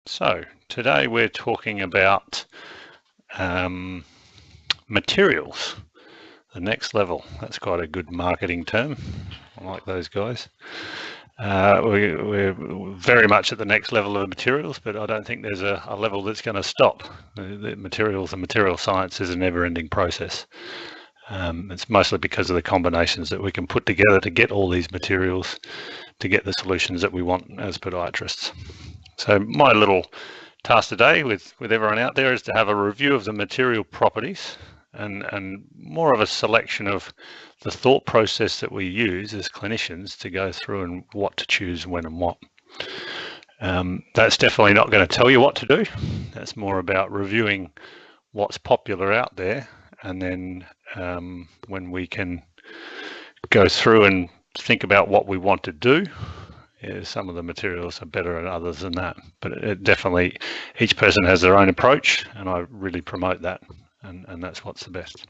So today we're talking about materials, the next level. That's quite a good marketing term. I like those guys. We're very much at the next level of materials, but I don't think there's a level that's going to stop. The materials and material science is a never-ending process. It's mostly because of the combinations that we can put together to get all these materials to get the solutions that we want as podiatrists. So my little task today with everyone out there is to have a review of the material properties and more of a selection of the thought process that we use as clinicians to go through and what to choose when and what. That's definitely not going to tell you what to do. That's more about reviewing what's popular out there, and then when we can go through and think about what we want to do. Yeah, some of the materials are better than others than that, but it definitely, each person has their own approach, and I really promote that, and that's what's the best.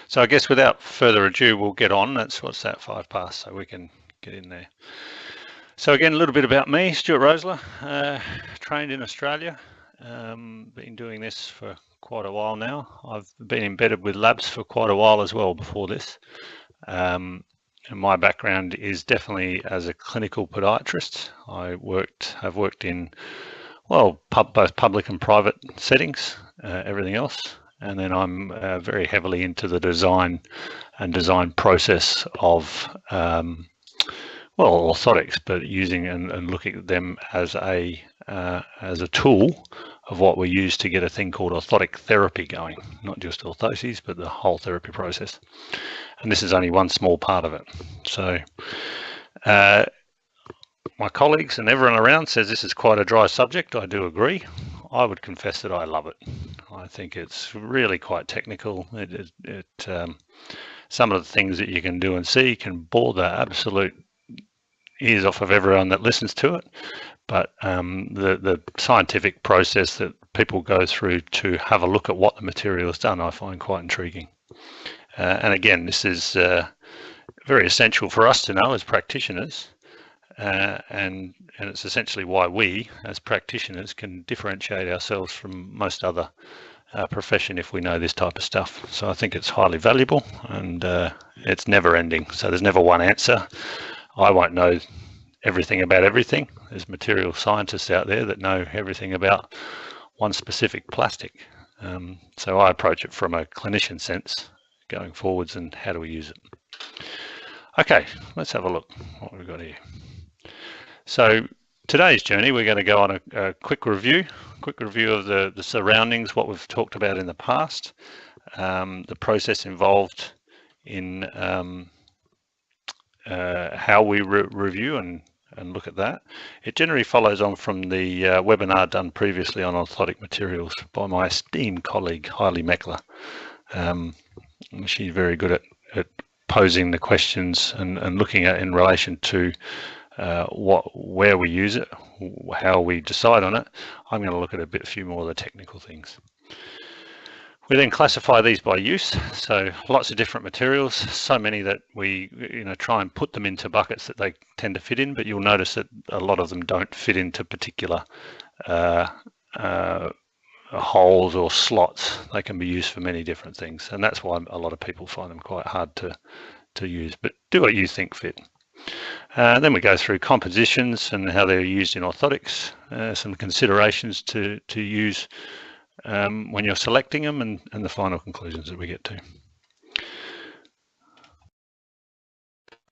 So I guess without further ado, we'll get on. What's that, 5 past, so we can get in there. So again, a little bit about me, Stuart Roeszler, trained in Australia, been doing this for quite a while now. I've been embedded with labs for quite a while as well before this. And my background is definitely as a clinical podiatrist. Have worked in, well, both public and private settings, everything else. And then I'm very heavily into the design process of, well, orthotics, but using and looking at them as a tool of what we use to get a thing called orthotic therapy going, not just orthoses, but the whole therapy process. And this is only one small part of it. So my colleagues and everyone around says this is quite a dry subject. I do agree. I would confess that I love it. I think it's really quite technical. Some of the things that you can do and see can bore the absolute ears off of everyone that listens to it. But the scientific process that people go through to have a look at what the material has done, I find quite intriguing. And again, this is very essential for us to know as practitioners, and it's essentially why we, as practitioners, can differentiate ourselves from most other profession if we know this type of stuff. So I think it's highly valuable, and it's never ending. So there's never one answer. I won't know everything about everything. There's material scientists out there that know everything about one specific plastic. So I approach it from a clinician sense going forwards, and how do we use it. Okay, let's have a look what we've got here. So today's journey, we're going to go on a quick review of the surroundings, what we've talked about in the past, the process involved in how we review and look at that. It generally follows on from the webinar done previously on orthotic materials by my esteemed colleague, Hailey Meckler. She's very good at posing the questions and looking at in relation to where we use it, how we decide on it. I'm going to look at a few more of the technical things. We then classify these by use, so lots of different materials, so many that we try and put them into buckets that they tend to fit in, but you'll notice that a lot of them don't fit into particular holes or slots. They can be used for many different things, and that's why a lot of people find them quite hard to use, but do what you think fit. Then we go through compositions and how they're used in orthotics, some considerations to use when you're selecting them, and the final conclusions that we get to.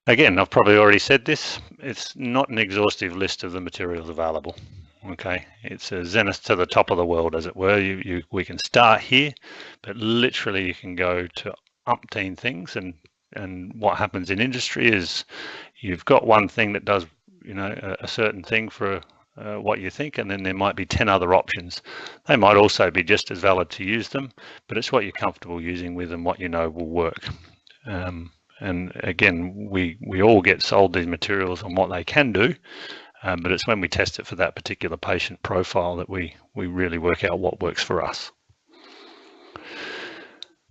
Again, I've probably already said this, it's not an exhaustive list of the materials available. Okay, it's a zenith to the top of the world, as it were. We can start here, but literally you can go to umpteen things, and what happens in industry is you've got one thing that does a certain thing for what you think, and then there might be 10 other options. They might also be just as valid to use them, but it's what you're comfortable using with and what you know will work. And again, we all get sold these materials on what they can do, but it's when we test it for that particular patient profile that we really work out what works for us.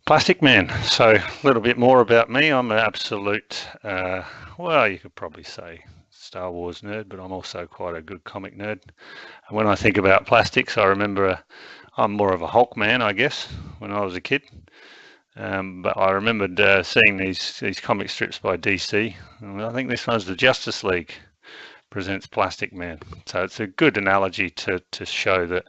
Plastic man. So a little bit more about me. I'm an absolute, well, you could probably say Star Wars nerd, but I'm also quite a good comic nerd. And when I think about plastics, I remember I'm more of a Hulk man, I guess, when I was a kid. But I remembered seeing these comic strips by DC. I think this one's the Justice League presents Plastic Man. So it's a good analogy to show that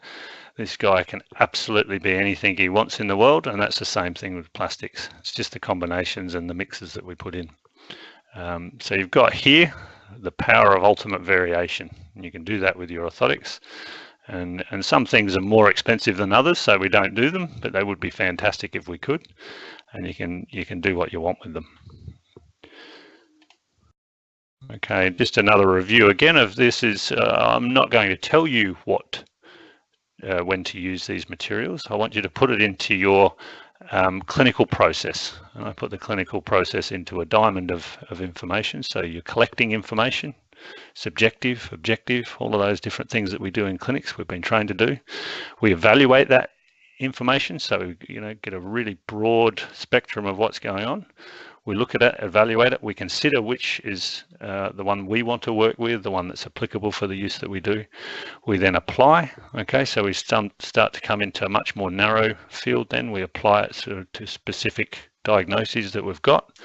this guy can absolutely be anything he wants in the world, and that's the same thing with plastics. It's just the combinations and the mixes that we put in. So you've got here the power of ultimate variation. And you can do that with your orthotics. And some things are more expensive than others, so we don't do them, but they would be fantastic if we could. And you can do what you want with them. Okay, just another review again of this is, I'm not going to tell you when to use these materials. I want you to put it into your clinical process. And I put the clinical process into a diamond of information. So you're collecting information, subjective, objective, all of those different things that we do in clinics, we've been trained to do. We evaluate that information, so get a really broad spectrum of what's going on. We look at it, evaluate it, we consider which is the one we want to work with, the one that's applicable for the use that we do. We then apply, okay, so we start to come into a much more narrow field then. We apply it to specific diagnoses that we've got.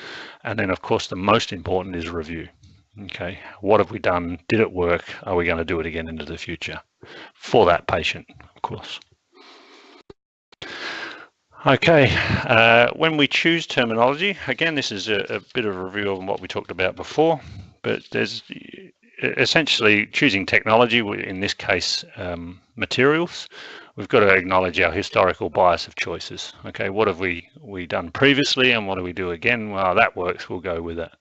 And then, of course, the most important is review. Okay, what have we done? Did it work? Are we going to do it again into the future? For that patient, of course. Okay, when we choose terminology, again, this is a bit of a review of what we talked about before, but there's essentially choosing technology, in this case, materials. We've got to acknowledge our historical bias of choices. Okay, what have we done previously and what do we do again? Well, that works, we'll go with it.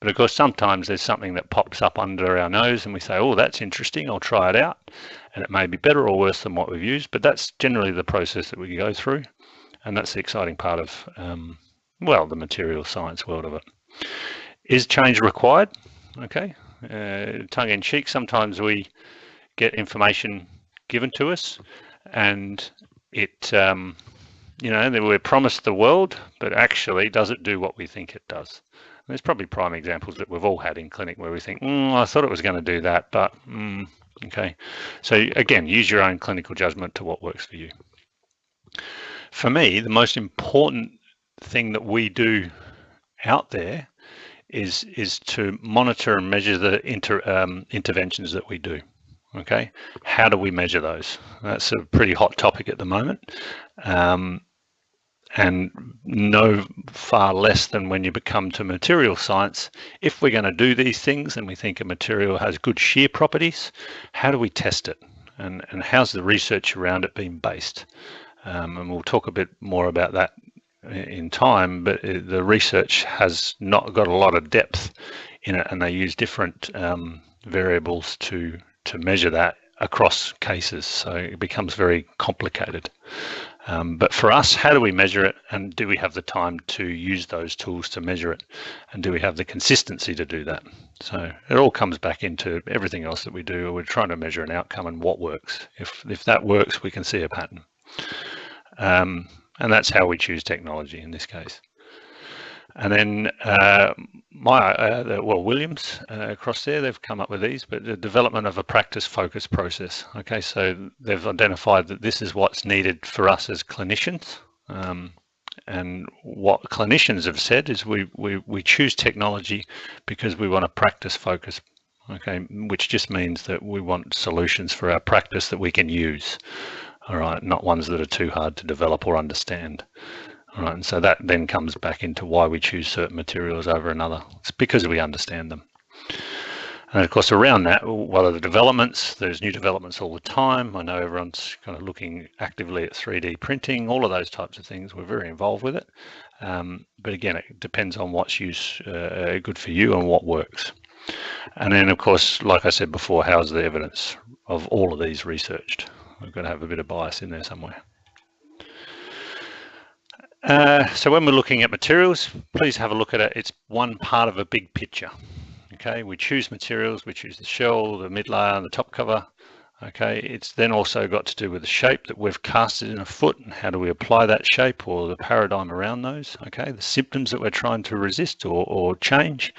But of course, sometimes there's something that pops up under our nose and we say, oh, that's interesting, I'll try it out. And it may be better or worse than what we've used, but that's generally the process that we go through. And that's the exciting part of, well, the material science world of it. Is change required? Okay, tongue in cheek, sometimes we get information given to us and it, we're promised the world, but actually does it do what we think it does? And there's probably prime examples that we've all had in clinic where we think, I thought it was going to do that, but okay. So again, use your own clinical judgment to what works for you. For me, the most important thing that we do out there is to monitor and measure the interventions that we do. Okay, how do we measure those? That's a pretty hot topic at the moment, and no far less than when you become to material science. If we're going to do these things and we think a material has good shear properties, how do we test it? And how's the research around it being based? And we'll talk a bit more about that in time, but the research has not got a lot of depth in it, and they use different variables to measure that across cases, so it becomes very complicated. But for us, how do we measure it, and do we have the time to use those tools to measure it, and do we have the consistency to do that? So it all comes back into everything else that we do. We're trying to measure an outcome and what works. If that works, we can see a pattern. And that's how we choose technology in this case. And then Williams across there, they've come up with these, but the development of a practice focused process. Okay, so they've identified that this is what's needed for us as clinicians. And what clinicians have said is we choose technology because we want a practice focus. Okay, which just means that we want solutions for our practice that we can use. All right, not ones that are too hard to develop or understand. All right, and so that then comes back into why we choose certain materials over another. It's because we understand them. And of course, around that, what are the developments? There's new developments all the time. I know everyone's kind of looking actively at 3D printing, all of those types of things. We're very involved with it. But again, it depends on what's good for you and what works. And then, of course, like I said before, how's the evidence of all of these researched? We've got to have a bit of bias in there somewhere. So when we're looking at materials, please have a look at it. It's one part of a big picture. Okay, we choose materials, we choose the shell, the mid layer, and the top cover. Okay, it's then also got to do with the shape that we've casted in a foot and how do we apply that shape or the paradigm around those. Okay, the symptoms that we're trying to resist or change.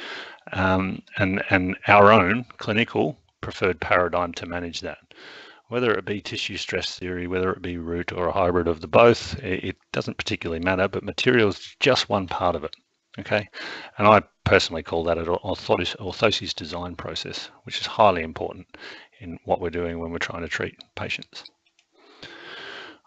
and our own clinical preferred paradigm to manage that. Whether it be tissue stress theory, whether it be root or a hybrid of the both, it doesn't particularly matter, but material is just one part of it, okay? And I personally call that an orthosis design process, which is highly important in what we're doing when we're trying to treat patients.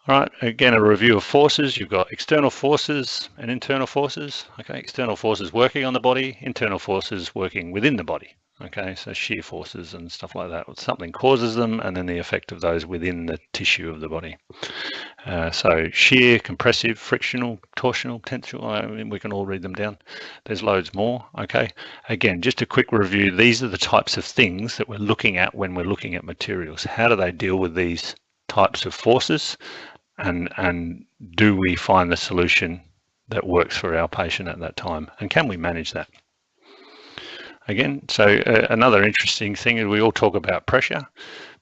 All right, again, a review of forces. You've got external forces and internal forces, okay? External forces working on the body, internal forces working within the body. Okay, so shear forces and stuff like that. Something causes them, and then the effect of those within the tissue of the body. So shear, compressive, frictional, torsional, tensional, I mean, we can all read them down. There's loads more, okay? Again, just a quick review. These are the types of things that we're looking at when we're looking at materials. How do they deal with these types of forces? And do we find the solution that works for our patient at that time? And can we manage that? Again, so another interesting thing is we all talk about pressure,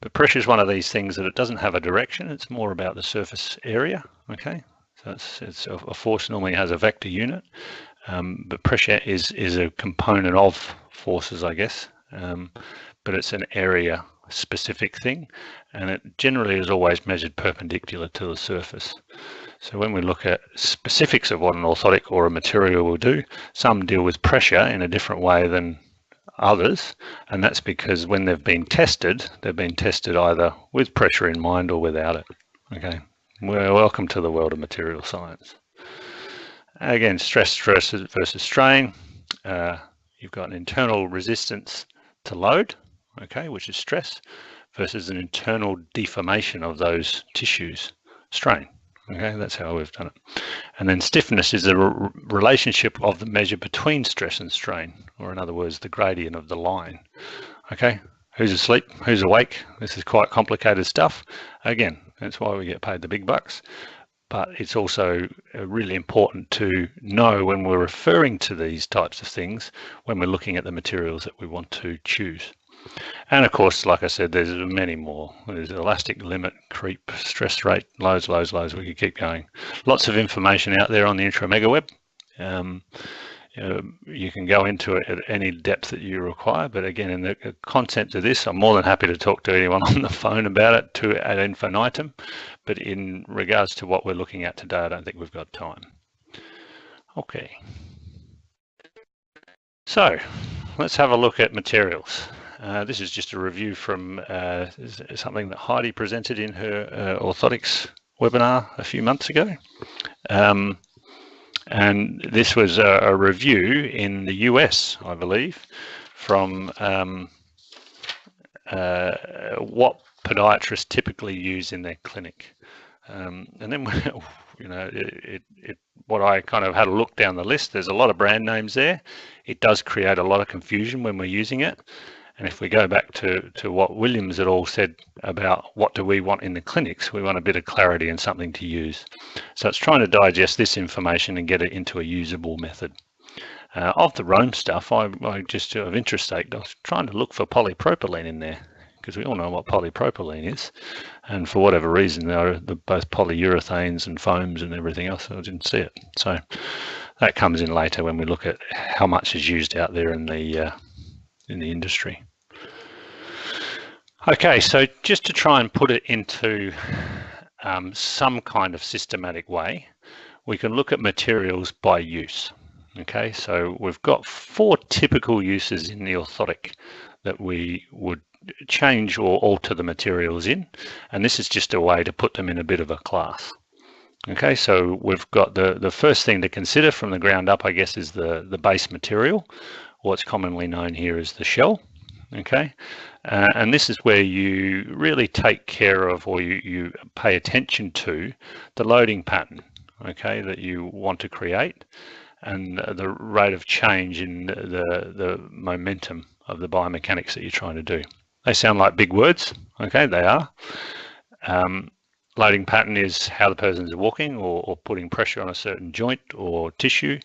but pressure is one of these things that it doesn't have a direction. It's more about the surface area, okay? So it's a force normally has a vector unit, but pressure is a component of forces, I guess, but it's an area specific thing, and it generally is always measured perpendicular to the surface. So when we look at specifics of what an orthotic or a material will do, some deal with pressure in a different way than others, and that's because when they've been tested either with pressure in mind or without it. Okay, well, welcome to the world of material science. Again, stress versus strain. You've got an internal resistance to load, okay, which is stress, versus an internal deformation of those tissues, strain. Okay, that's how we've done it. And then stiffness is a relationship of the measure between stress and strain, or in other words, the gradient of the line. Okay, who's asleep, who's awake? This is quite complicated stuff. Again, that's why we get paid the big bucks. But it's also really important to know when we're referring to these types of things, when we're looking at the materials that we want to choose. And of course, like I said, there's many more. There's elastic limit, creep, stress rate, loads. We could keep going. Lots of information out there on the intra-mega web. You can go into it at any depth that you require, but again, in the content of this, I'm more than happy to talk to anyone on the phone about it ad infinitum. But in regards to what we're looking at today, I don't think we've got time. Okay. So let's have a look at materials. This is just a review from something that Heidi presented in her orthotics webinar a few months ago. And this was a review in the US, I believe, from what podiatrists typically use in their clinic. And then, you know, what I kind of had a look down the list, there's a lot of brand names there. It does create a lot of confusion when we're using it. And if we go back to what Williams had all said about what do we want in the clinics, we want a bit of clarity and something to use. So it's trying to digest this information and get it into a usable method. Of the Rome stuff, I just of interest sake, I was trying to look for polypropylene in there, because we all know what polypropylene is. And for whatever reason, they're both polyurethanes and foams and everything else, I didn't see it. So that comes in later when we look at how much is used out there in the industry. Okay, so just to try and put it into some kind of systematic way, we can look at materials by use. Okay, so we've got 4 typical uses in the orthotic that we would change or alter the materials in, and this is just a way to put them in a bit of a class. Okay, so we've got the first thing to consider from the ground up, I guess, is the base material, what's commonly known here as the shell. Okay, and this is where you really take care of, or you pay attention to the loading pattern, okay, that you want to create, and the rate of change in the momentum of the biomechanics that you're trying to do. They sound like big words, okay, they are. Loading pattern is how the person's walking or putting pressure on a certain joint or tissue,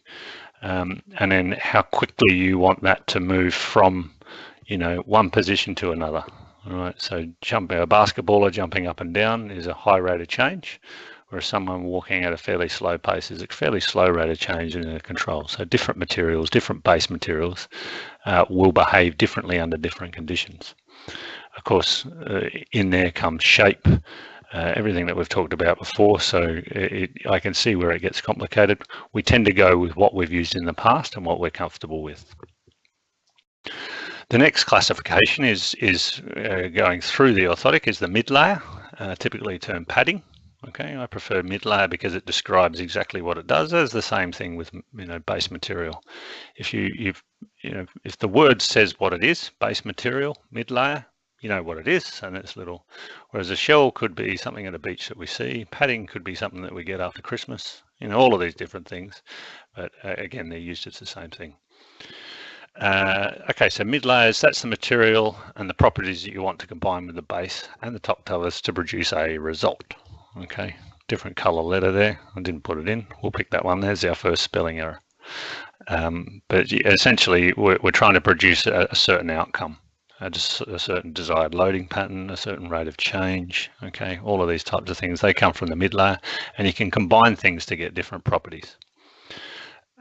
and then how quickly you want that to move from, you know, one position to another. All right, so a basketballer jumping up and down is a high rate of change, whereas someone walking at a fairly slow pace is a fairly slow rate of change in the control. So different materials, different base materials will behave differently under different conditions. Of course, in there comes shape, everything that we've talked about before, so I can see where it gets complicated. We tend to go with what we've used in the past and what we're comfortable with. The next classification is going through the orthotic is the mid layer, typically termed padding. Okay, I prefer mid layer because it describes exactly what it does. It's the same thing with base material. If if the word says what it is, base material, mid layer, you know what it is, and it's little. Whereas a shell could be something at a beach that we see. Padding could be something that we get after Christmas. All of these different things, but again, they're used as the same thing. Okay, so mid layers, that's the material and the properties that you want to combine with the base and the top covers to produce a result. Okay, different color letter there. I didn't put it in. We'll pick that one. There's our first spelling error. But essentially, we're trying to produce a certain outcome, a certain desired loading pattern, a certain rate of change. Okay, all of these types of things, they come from the mid layer, and you can combine things to get different properties.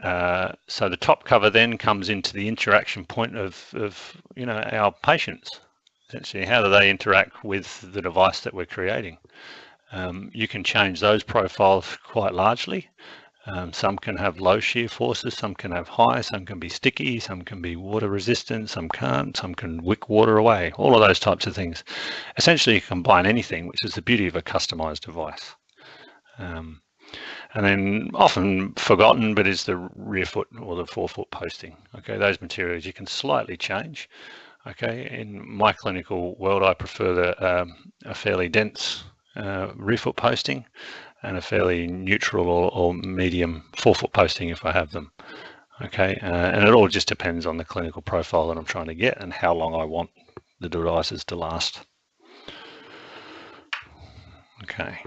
So the top cover then comes into the interaction point of our patients. Essentially, how do they interact with the device that we're creating? You can change those profiles quite largely. Some can have low shear forces, some can have high, some can be sticky, some can be water resistant, some can't, some can wick water away, all of those types of things. Essentially, you combine anything, which is the beauty of a customized device. And then often forgotten, but is the rear foot or the forefoot posting. Okay, those materials you can slightly change. Okay, in my clinical world, I prefer a fairly dense rear foot posting and a fairly neutral or medium forefoot posting if I have them. Okay, and it all just depends on the clinical profile that I'm trying to get and how long I want the devices to last. Okay.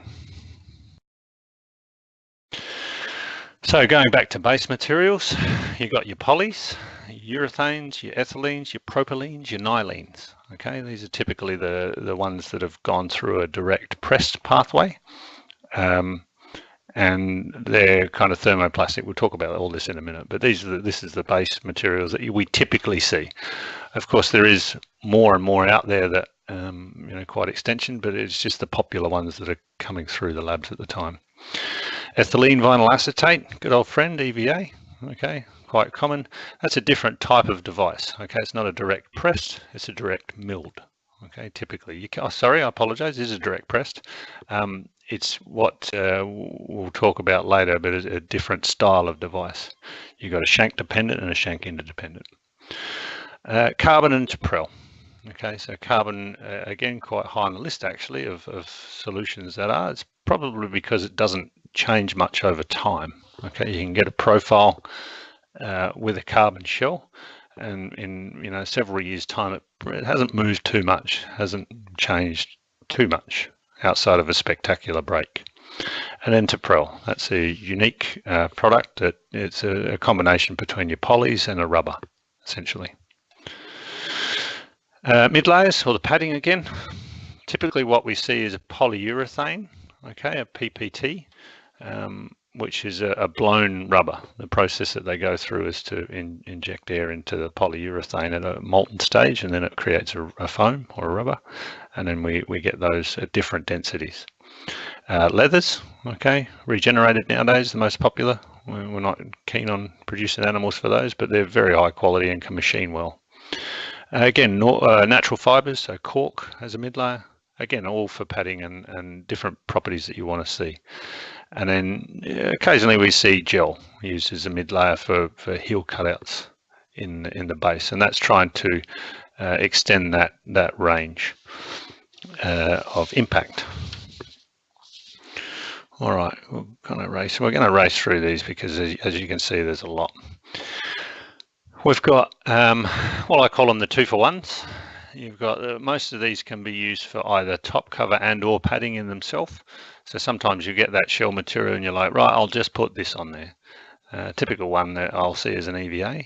So going back to base materials, you've got your polys, your urethanes, your ethylenes, your propylenes, your nylenes. Okay, these are typically the ones that have gone through a direct pressed pathway. And they're kind of thermoplastic. We'll talk about all this in a minute, but this is the base materials that we typically see. Of course, there is more and more out there that quite extension, but it's just the popular ones that are coming through the labs at the time. Ethylene vinyl acetate, good old friend, EVA. Okay, quite common. That's a different type of device. Okay, it's not a direct pressed, it's a direct milled. Okay, typically, sorry, I apologize, this is direct pressed. It's what we'll talk about later, but a different style of device. You've got a shank dependent and a shank interdependent. Carbon and Teprel. Okay, so carbon, again, quite high on the list actually of solutions that are. It's probably because it doesn't change much over time. Okay, you can get a profile with a carbon shell, and in several years' time, it hasn't moved too much, hasn't changed too much outside of a spectacular break. And then Teprel, that's a unique product. It's a combination between your polys and a rubber, essentially. Mid layers, or the padding again, typically what we see is a polyurethane, okay, a PPT, which is a blown rubber. The process that they go through is to inject air into the polyurethane at a molten stage, and then it creates a foam or a rubber, and then we get those at different densities. Leathers, okay, regenerated nowadays, the most popular. We're not keen on producing animals for those, but they're very high quality and can machine well. Again, natural fibers, so cork as a mid layer. Again, all for padding and different properties that you want to see. And then occasionally we see gel used as a mid layer for heel cutouts in the base, and that's trying to extend that range of impact. All right, we're going to race through these because as you can see, there's a lot. We've got what I call them the 2-for-1s. You've got most of these can be used for either top cover and or padding in themselves. So sometimes you get that shell material and you're like, right, I'll just put this on there. Typical one that I'll see is an EVA.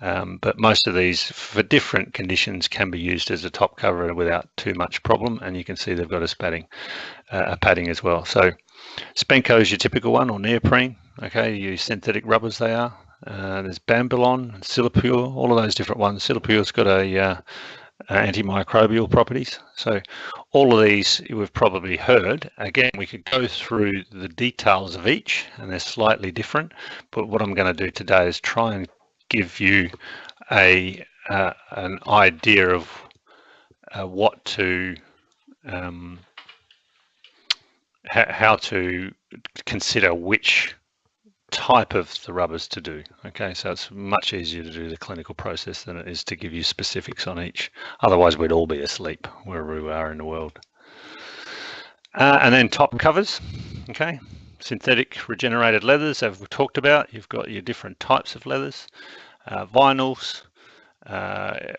But most of these for different conditions can be used as a top cover without too much problem, and you can see they've got a padding as well. So Spenco is your typical one, or neoprene. Okay, you use synthetic rubbers. They are. There's Bambilon, Silipure, all of those different ones. Silipure's got a antimicrobial properties. So all of these we've probably heard. Again, we could go through the details of each, and they're slightly different. But what I'm going to do today is try and give you an idea of what to how to consider which type of the rubbers to do. Okay, so it's much easier to do the clinical process than it is to give you specifics on each. Otherwise we'd all be asleep wherever we are in the world. And then top covers. Okay, synthetic regenerated leathers, as we've talked about. You've got your different types of leathers, vinyls,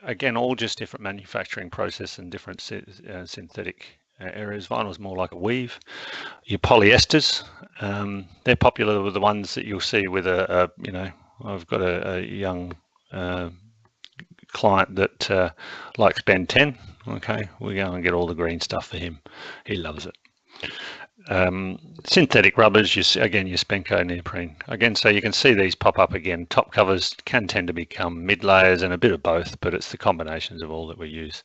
again, all just different manufacturing process and different synthetic areas. Vinyl is more like a weave. Your polyesters, they're popular with the ones that you'll see with I've got a young client that likes Ben 10. Okay, we go and get all the green stuff for him. He loves it. Synthetic rubbers, again, your Spenco neoprene. Again, so you can see these pop up again. Top covers can tend to become mid layers and a bit of both, but it's the combinations of all that we use.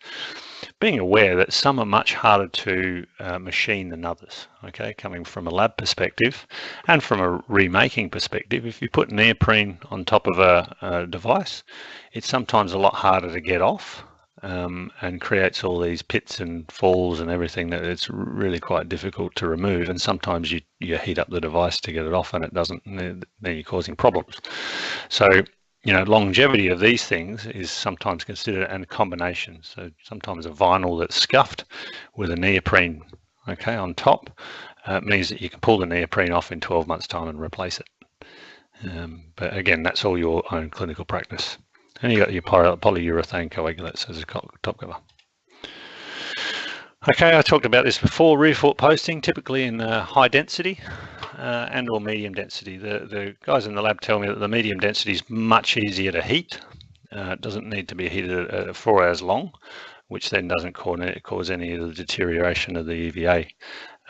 Being aware that some are much harder to machine than others, okay, coming from a lab perspective and from a remaking perspective. If you put neoprene on top of a device, it's sometimes a lot harder to get off. And creates all these pits and falls and everything that it's really quite difficult to remove. And sometimes you heat up the device to get it off and it doesn't, then you're causing problems. So, longevity of these things is sometimes considered a combination. So sometimes a vinyl that's scuffed with a neoprene, okay, on top, means that you can pull the neoprene off in 12 months time and replace it. But again, that's all your own clinical practice. And you got your polyurethane coagulates as a top cover. Okay, I talked about this before. Rear foot posting, typically in high density and or medium density. The guys in the lab tell me that the medium density is much easier to heat. It doesn't need to be heated 4 hours long, which then doesn't cause any of the deterioration of the EVA.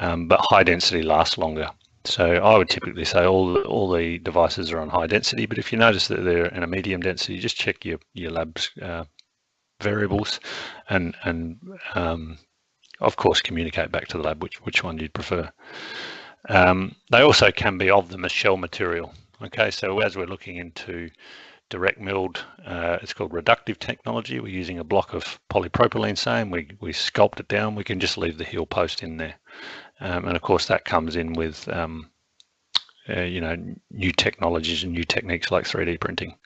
But high density lasts longer. So I would typically say all the devices are on high density, but if you notice that they're in a medium density, just check your lab's variables and of course communicate back to the lab which one you'd prefer. They also can be of the shell material. Okay, so as we're looking into direct milled, it's called reductive technology. We're using a block of polypropylene same, we sculpt it down, we can just leave the heel post in there. And of course that comes in with new technologies and new techniques like 3D printing.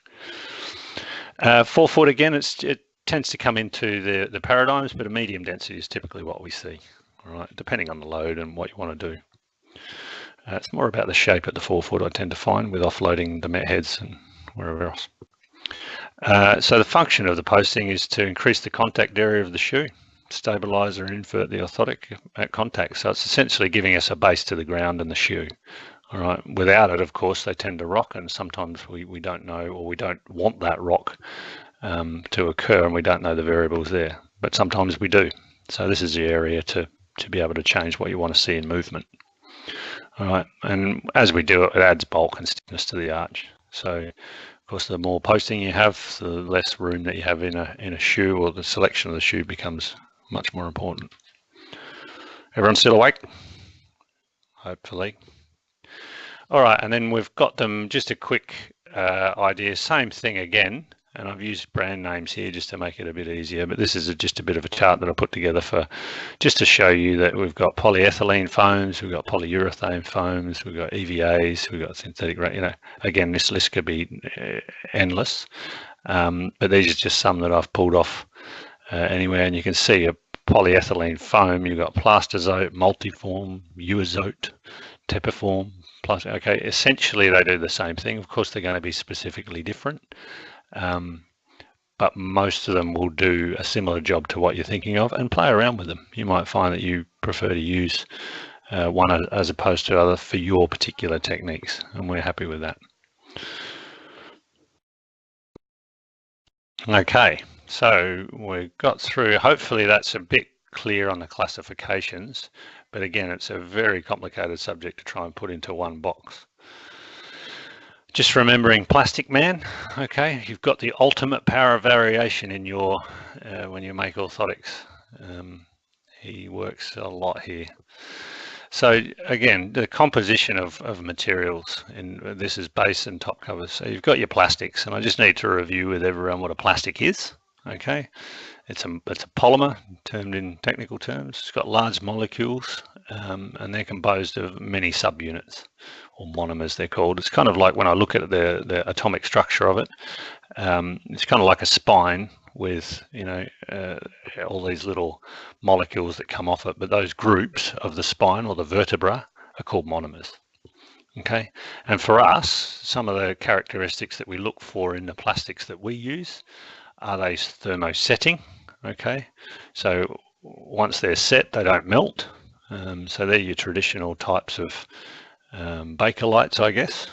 4 foot, again, it tends to come into the paradigms, but a medium density is typically what we see, all right, depending on the load and what you want to do. It's more about the shape at the 4 foot, I tend to find, with offloading the met heads and wherever else. So the function of the posting is to increase the contact area of the shoe, stabilize or invert the orthotic at contact. So it's essentially giving us a base to the ground and the shoe. All right. Without it, of course, they tend to rock, and sometimes we don't know, or we don't want that rock to occur, and we don't know the variables there. But sometimes we do. So this is the area to be able to change what you want to see in movement. All right. And as we do it, it adds bulk and stiffness to the arch. So of course, the more posting you have, the less room that you have in a shoe, or the selection of the shoe becomes much more important. Everyone still awake? Hopefully. All right, and then we've got them, just a quick idea, same thing again, and I've used brand names here just to make it a bit easier, but this is just a bit of a chart that I put together just to show you that we've got polyethylene foams, we've got polyurethane foams, we've got EVAs, we've got synthetic, again, this list could be endless, but these are just some that I've pulled off anywhere, and you can see a polyethylene foam. You've got plastozote, multiform, uazote, tepiform. Plus, okay, essentially they do the same thing. Of course, they're going to be specifically different, but most of them will do a similar job to what you're thinking of, and play around with them. You might find that you prefer to use one as opposed to other for your particular techniques, and we're happy with that. Okay, so we got through, hopefully that's a bit clear on the classifications, but again, it's a very complicated subject to try and put into one box. Just remembering Plastic Man, okay, you've got the ultimate power of variation in your, when you make orthotics. He works a lot here. So again, the composition of materials, and this is base and top covers. So you've got your plastics, and I just need to review with everyone what a plastic is. Okay, it's a polymer, termed in technical terms. It's got large molecules, and they're composed of many subunits, or monomers they're called. It's kind of like, when I look at the atomic structure of it, it's kind of like a spine with, you know, all these little molecules that come off it, but those groups of the spine or the vertebra are called monomers. Okay, and for us, some of the characteristics that we look for in the plastics that we use are they thermosetting. Okay, so once they're set, they don't melt. So they're your traditional types of Bakelite, I guess.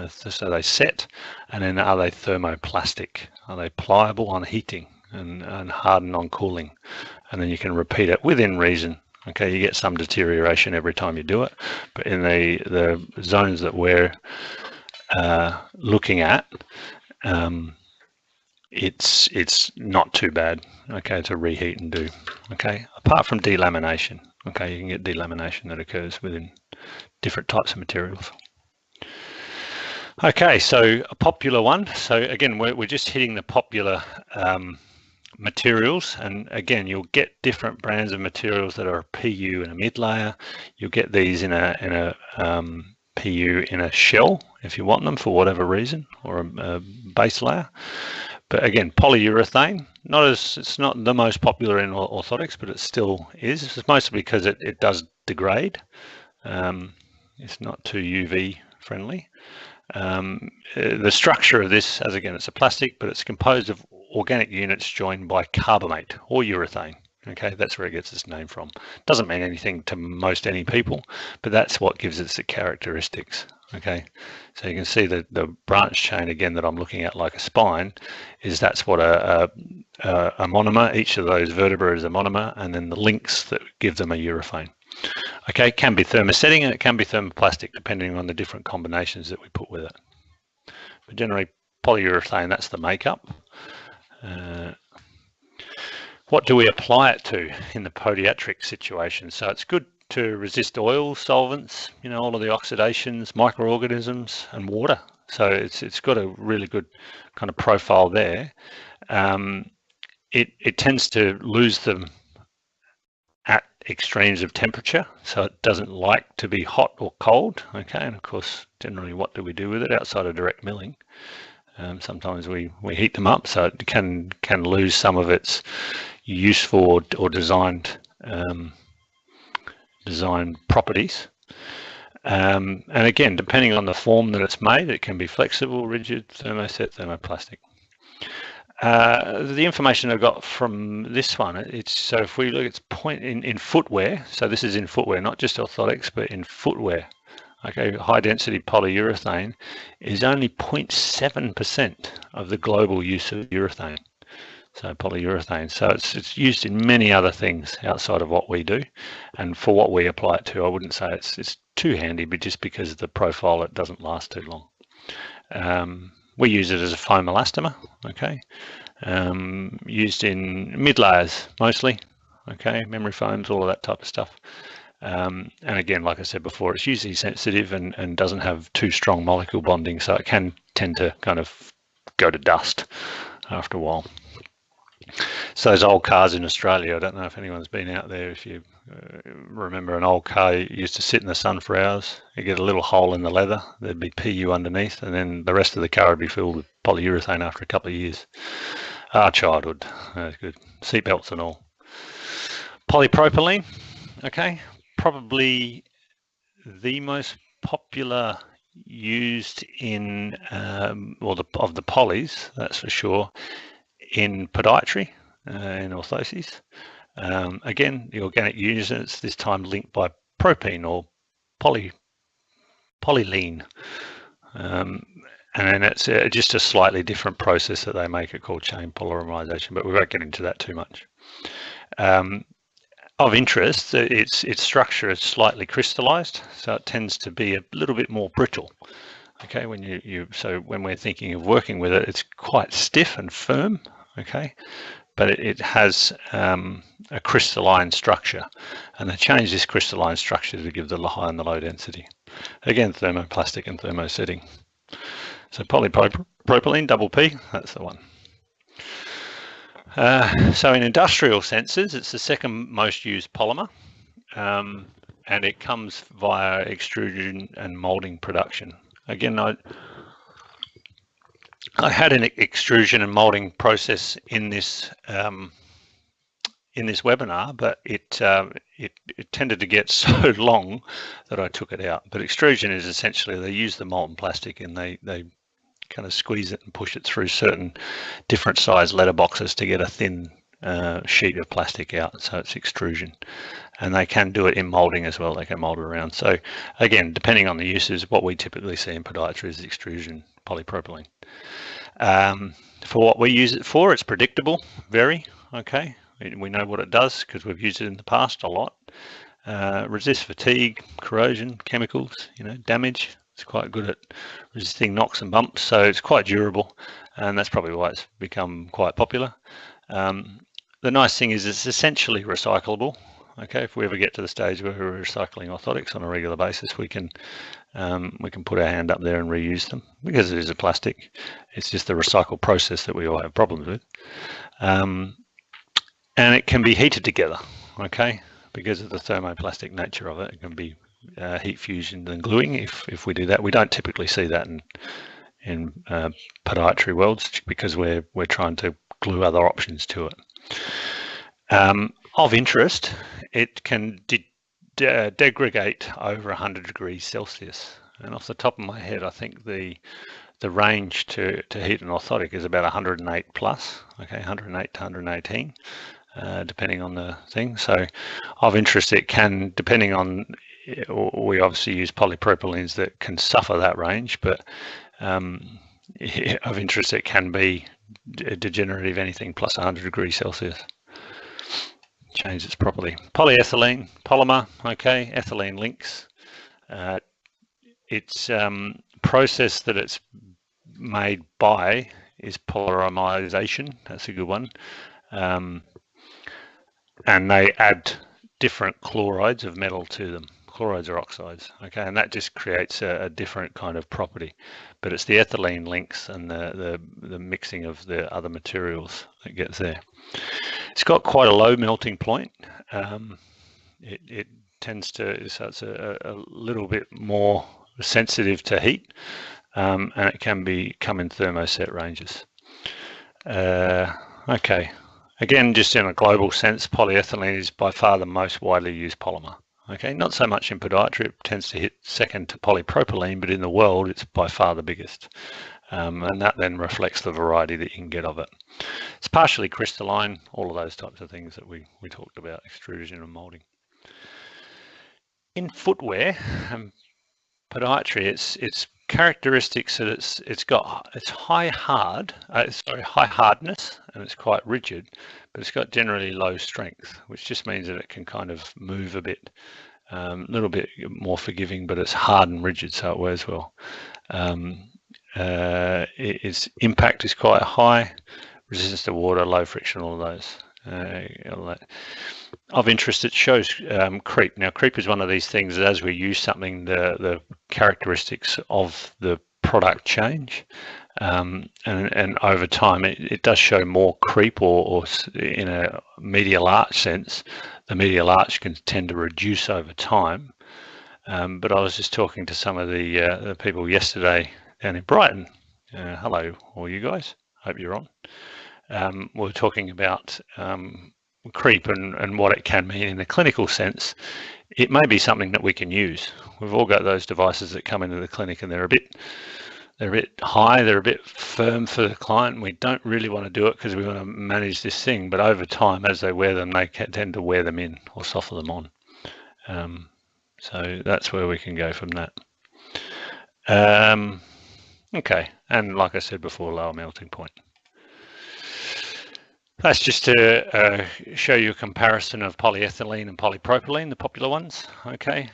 So they set, and then are they thermoplastic? Are they pliable on heating and harden on cooling? And then you can repeat it within reason. Okay, you get some deterioration every time you do it, but in the zones that we're looking at, it's not too bad, okay, to reheat and do. Okay, apart from delamination. Okay, you can get delamination that occurs within different types of materials. Okay, so a popular one. So again, we're just hitting the popular materials, and again, you'll get different brands of materials that are a PU in a mid layer. You'll get these in a PU in a shell if you want them for whatever reason, or a base layer. But again, polyurethane, it's not the most popular in orthotics, but it still is. It's mostly because it does degrade. It's not too UV friendly. The structure of this, as again, it's a plastic, but it's composed of organic units joined by carbamate or urethane. Okay, that's where it gets its name from. Doesn't mean anything to most any people, but that's what gives it the characteristics. Okay, so you can see the branch chain again that I'm looking at like a spine, that's what a monomer. Each of those vertebrae is a monomer, and then the links that give them a urethane. Okay, it can be thermosetting and it can be thermoplastic depending on the different combinations that we put with it. But generally polyurethane, that's the makeup. What do we apply it to in the podiatric situation? So it's good to resist oils, solvents, you know, all of the oxidations, microorganisms, and water. So it's got a really good kind of profile there. It tends to lose them at extremes of temperature, so it doesn't like to be hot or cold. Okay, and of course, generally, what do we do with it outside of direct milling? Sometimes we heat them up, so it can lose some of its useful or designed properties. And again, depending on the form that it's made, it can be flexible, rigid, thermoset, thermoplastic. The information I got from this one, so if we look, it's point in footwear. So this is in footwear, not just orthotics, but in footwear. Okay, high density polyurethane is only 0.7% of the global use of urethane. So polyurethane, so it's used in many other things outside of what we do, and for what we apply it to, I wouldn't say it's too handy, but just because of the profile, it doesn't last too long. We use it as a foam elastomer, okay, used in mid layers mostly, okay, memory foams, all of that type of stuff. And again, like I said before, it's usually sensitive and doesn't have too strong molecule bonding, so it can tend to kind of go to dust after a while. So those old cars in Australia, I don't know if anyone's been out there. If you remember an old car, you used to sit in the sun for hours. You get a little hole in the leather, there'd be PU underneath, and then the rest of the car would be filled with polyurethane after a couple of years. Our childhood, that's good. Seatbelts and all. Polypropylene, okay, probably the most popular used in, of the polys, that's for sure, in podiatry, in orthoses. Again, the organic units, this time linked by propene or polylene. and then it's just a slightly different process that they make it called chain polymerization, but we won't get into that too much. Of interest, its structure is slightly crystallized, so it tends to be a little bit more brittle. Okay, when so when we're thinking of working with it, it's quite stiff and firm. Okay, but it has a crystalline structure, and they change this crystalline structure to give the high and the low density. Again, thermoplastic and thermosetting. So polypropylene, double P, that's the one. So in industrial senses, it's the second most used polymer, and it comes via extrusion and molding production. Again, I had an extrusion and molding process in this webinar, but it tended to get so long that I took it out. But extrusion is essentially they use the molten plastic and they kind of squeeze it and push it through certain different size letterboxes to get a thin sheet of plastic out. So it's extrusion, and they can do it in molding as well. They can mold it around. So again, depending on the uses, what we typically see in podiatry is extrusion polypropylene. For what we use it for, it's predictable, very, okay. We know what it does because we've used it in the past a lot. Resist fatigue, corrosion, chemicals, damage. It's quite good at resisting knocks and bumps, so it's quite durable, and that's probably why it's become quite popular. The nice thing is it's essentially recyclable. Okay, if we ever get to the stage where we're recycling orthotics on a regular basis, we can put our hand up there and reuse them because it is a plastic. It's just the recycle process that we all have problems with. And it can be heated together, okay, because of the thermoplastic nature of it. It can be heat fusion and gluing if we do that. We don't typically see that in podiatry worlds because we're trying to glue other options to it. Of interest, it can degrade over 100 degrees Celsius. And off the top of my head, I think the range to heat an orthotic is about 108 plus, okay, 108 to 118. Depending on the thing. So of interest, it can, depending on, we obviously use polypropylenes that can suffer that range, but of interest, it can be degenerative, anything plus 100 degrees Celsius. Change its property. Polyethylene, polymer, okay, ethylene links. Its process that it's made by is polymerization. That's a good one. And they add different chlorides of metal to them. Chlorides or oxides, okay, and that just creates a different kind of property. But it's the ethylene links and the mixing of the other materials that gets there. It's got quite a low melting point. It tends to, so it's a little bit more sensitive to heat, and it can come in thermoset ranges. Okay. Again, just in a global sense, polyethylene is by far the most widely used polymer. Okay, not so much in podiatry, it tends to hit second to polypropylene, but in the world, it's by far the biggest. And that then reflects the variety that you can get of it. It's partially crystalline, all of those types of things that we talked about, extrusion and molding. In footwear, podiatry, its characteristics that it's high hardness, and it's quite rigid, but it's got generally low strength, which just means that it can kind of move a bit, a little bit more forgiving, but it's hard and rigid, so it wears well. Its impact is quite high, resistance to water, low friction, all of those. Of interest, it shows creep. Now, creep is one of these things that as we use something, the characteristics of the product change, and over time, it does show more creep, or in a medial arch sense, the medial arch can tend to reduce over time. But I was just talking to some of the people yesterday down in Brighton. Hello, all you guys. Hope you're on. We're talking about creep and what it can mean in a clinical sense. It may be something that we can use. We've all got those devices that come into the clinic and they're a bit high, they're a bit firm for the client. We don't really want to do it because we want to manage this thing, but over time, as they wear them, they tend to wear them in or soften them on. So that's where we can go from that. Okay, and like I said before, lower melting point. That's just to show you a comparison of polyethylene and polypropylene, the popular ones. Okay,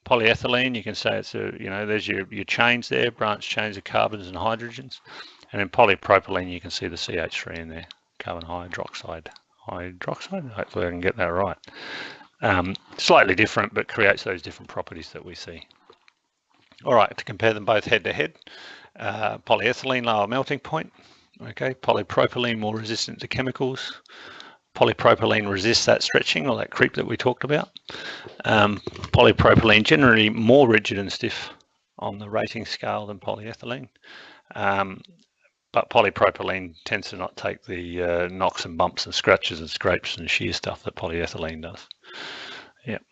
polyethylene, you can say it's a, there's your chains there, branch chains of carbons and hydrogens. And in polypropylene, you can see the CH3 in there, carbon hydroxide. Hopefully I can get that right. Slightly different, but creates those different properties that we see. All right, to compare them both head to head, polyethylene, lower melting point. Okay, polypropylene, more resistant to chemicals. Polypropylene resists that stretching or that creep that we talked about. Polypropylene generally more rigid and stiff on the rating scale than polyethylene. But polypropylene tends to not take the knocks and bumps and scratches and scrapes and shear stuff that polyethylene does. Yep.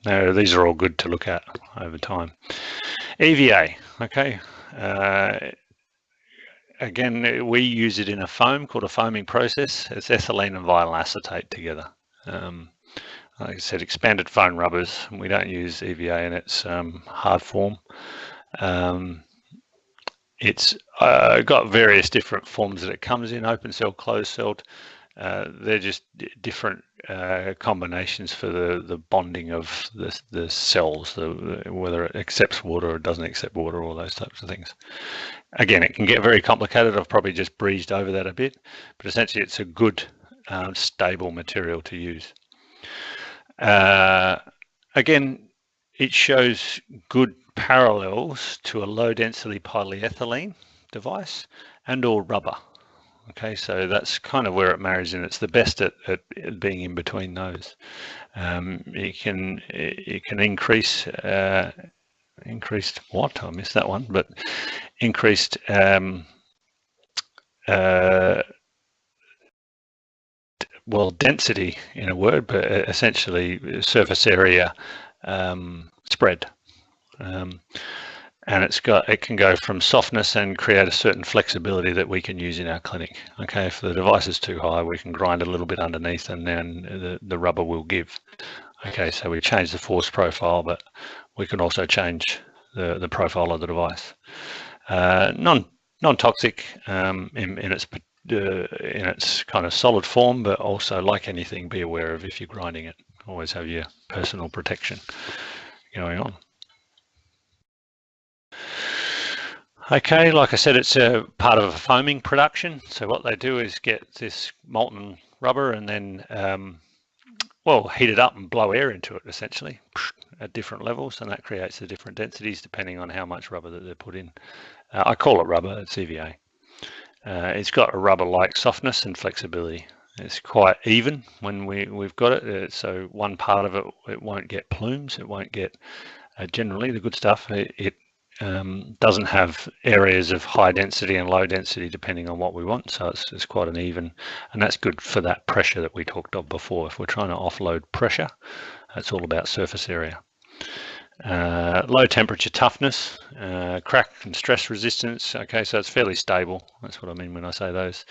Now, these are all good to look at over time. EVA, okay. Again, we use it in a foam called a foaming process. It's ethylene and vinyl acetate together. Like I said, expanded foam rubbers. We don't use EVA in its hard form. It's got various different forms that it comes in, open cell, closed celled. They're just different combinations for the bonding of the cells, whether it accepts water or doesn't accept water, all those types of things. Again, it can get very complicated. I've probably just breezed over that a bit, but essentially it's a good, stable material to use. Again, it shows good parallels to a low density polyethylene device and or rubber. Okay, so that's kind of where it marries in. It's the best at being in between those. It can increase increased what? I missed that one, but increased well, density in a word, but essentially surface area spread. And it can go from softness and create a certain flexibility that we can use in our clinic. Okay, if the device is too high, we can grind a little bit underneath and then the rubber will give. Okay, so we change the force profile, but we can also change the profile of the device. Non-toxic in its kind of solid form, but also, like anything, be aware of if you're grinding it. Always have your personal protection going on. Okay, like I said, it's a part of a foaming production. So what they do is get this molten rubber and then, well, heat it up and blow air into it, essentially, at different levels, and that creates the different densities depending on how much rubber that they put in. I call it rubber, it's EVA. It's got a rubber-like softness and flexibility. It's quite even when we've got it, so one part of it won't get plumes, it won't get, generally the good stuff, it doesn't have areas of high density and low density depending on what we want, so it's quite an even, and that's good for that pressure that we talked of before. If we're trying to offload pressure, it's all about surface area. Low temperature toughness, crack and stress resistance. Okay, so it's fairly stable. That's what I mean when I say those.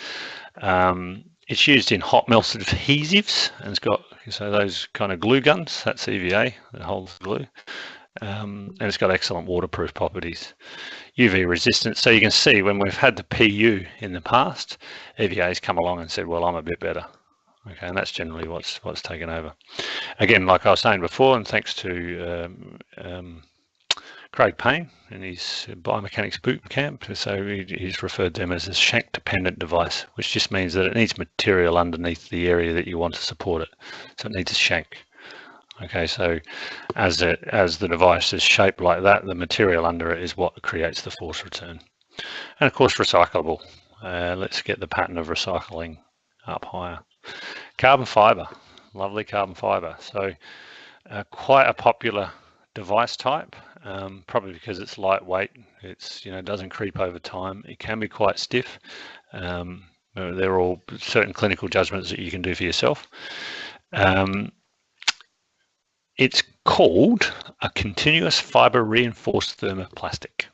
It's used in hot melted adhesives, and it's got those kind of glue guns. That's EVA that holds the glue. And it's got excellent waterproof properties. UV resistance, so you can see when we've had the PU in the past, EVA's come along and said, well, I'm a bit better. Okay, and that's generally what's taken over. Again, like I was saying before, and thanks to Craig Payne in his biomechanics boot camp, so he's referred to them as a shank dependent device, which just means that it needs material underneath the area that you want to support it. So it needs a shank. Okay, so as the device is shaped like that, the material under it is what creates the force return. And of course, recyclable. Let's get the pattern of recycling up higher. Carbon fiber, lovely carbon fiber. So quite a popular device type, probably because it's lightweight. It's doesn't creep over time. It can be quite stiff. They're all certain clinical judgments that you can do for yourself. It's called a continuous fiber reinforced thermoplastic.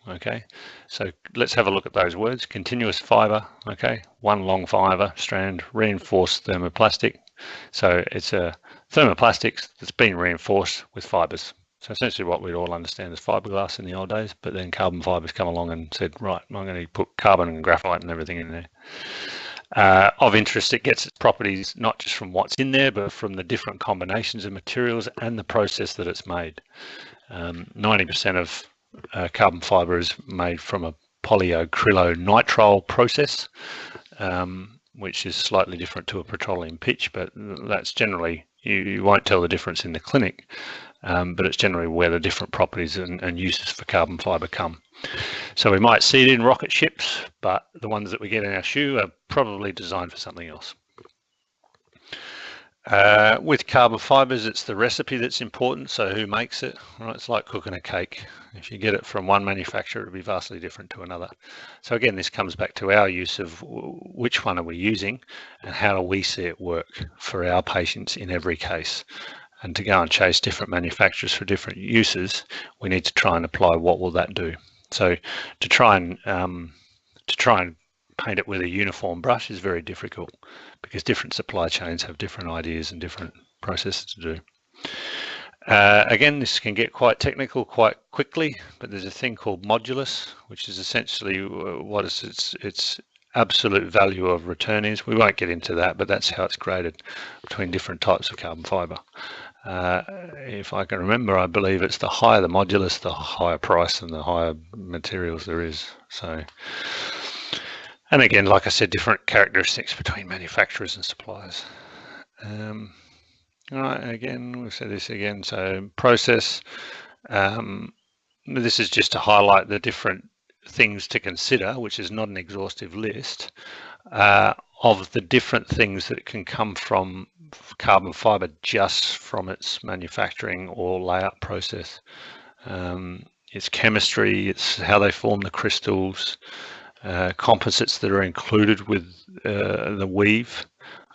Okay, so let's have a look at those words. Continuous fiber, okay, one long fiber strand, reinforced thermoplastic. So it's a thermoplastic that's been reinforced with fibers, So essentially what we'd all understand as fiberglass in the old days, but then carbon fibers come along and said, right, I'm going to put carbon and graphite and everything in there. Of interest, it gets its properties not just from what's in there, but from the different combinations of materials and the process that it's made. 90% of carbon fiber is made from a polyacrylonitrile process, which is slightly different to a petroleum pitch, but that's generally, you won't tell the difference in the clinic, but it's generally where the different properties and uses for carbon fiber come. So we might see it in rocket ships, but the ones that we get in our shoe are probably designed for something else. With carbon fibers, it's the recipe that's important, so who makes it? Right, it's like cooking a cake. If you get it from one manufacturer, it'll be vastly different to another. So again, this comes back to our use of which one are we using and how do we see it work for our patients in every case. And to go and chase different manufacturers for different uses, we need to try and apply what will that do. So to try and paint it with a uniform brush is very difficult because different supply chains have different ideas and different processes to do. Again, this can get quite technical quite quickly, but there's a thing called modulus, which is essentially what is its absolute value of return is. We won't get into that, but that's how it's graded between different types of carbon fiber. If I can remember, I believe it's the higher the modulus, the higher price and the higher materials there is. So, and again, like I said, different characteristics between manufacturers and suppliers. All right, again, we've said this again. So process, this is just to highlight the different things to consider, which is not an exhaustive list, of the different things that can come from carbon fiber just from its manufacturing or layout process. It's chemistry, it's how they form the crystals, composites that are included with the weave.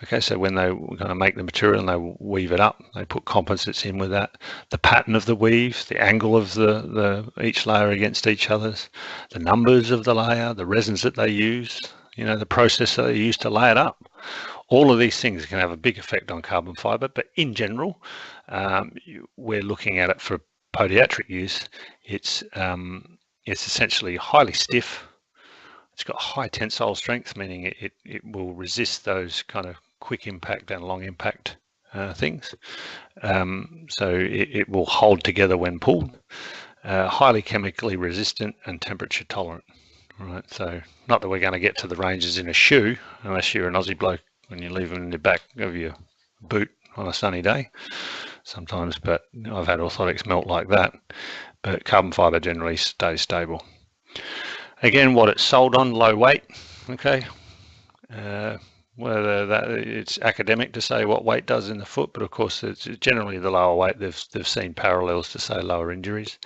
Okay, so when they're going to make the material and they weave it up, they put composites in with that. The pattern of the weave, the angle of each layer against each other's, the numbers of the layer, the resins that they use, you know, the process that they use to lay it up. All of these things can have a big effect on carbon fiber, but in general, we're looking at it for podiatric use. It's essentially highly stiff. It's got high tensile strength, meaning it will resist those kind of quick impact and long impact things. So it will hold together when pulled. Highly chemically resistant and temperature tolerant. Right, so not that we're going to get to the ranges in a shoe, unless you're an Aussie bloke when you leave them in the back of your boot on a sunny day sometimes, but I've had orthotics melt like that. But carbon fiber generally stays stable. Again, what it's sold on, low weight, okay. Whether that it's academic to say what weight does in the foot, but of course it's generally the lower weight. They've seen parallels to say lower injuries.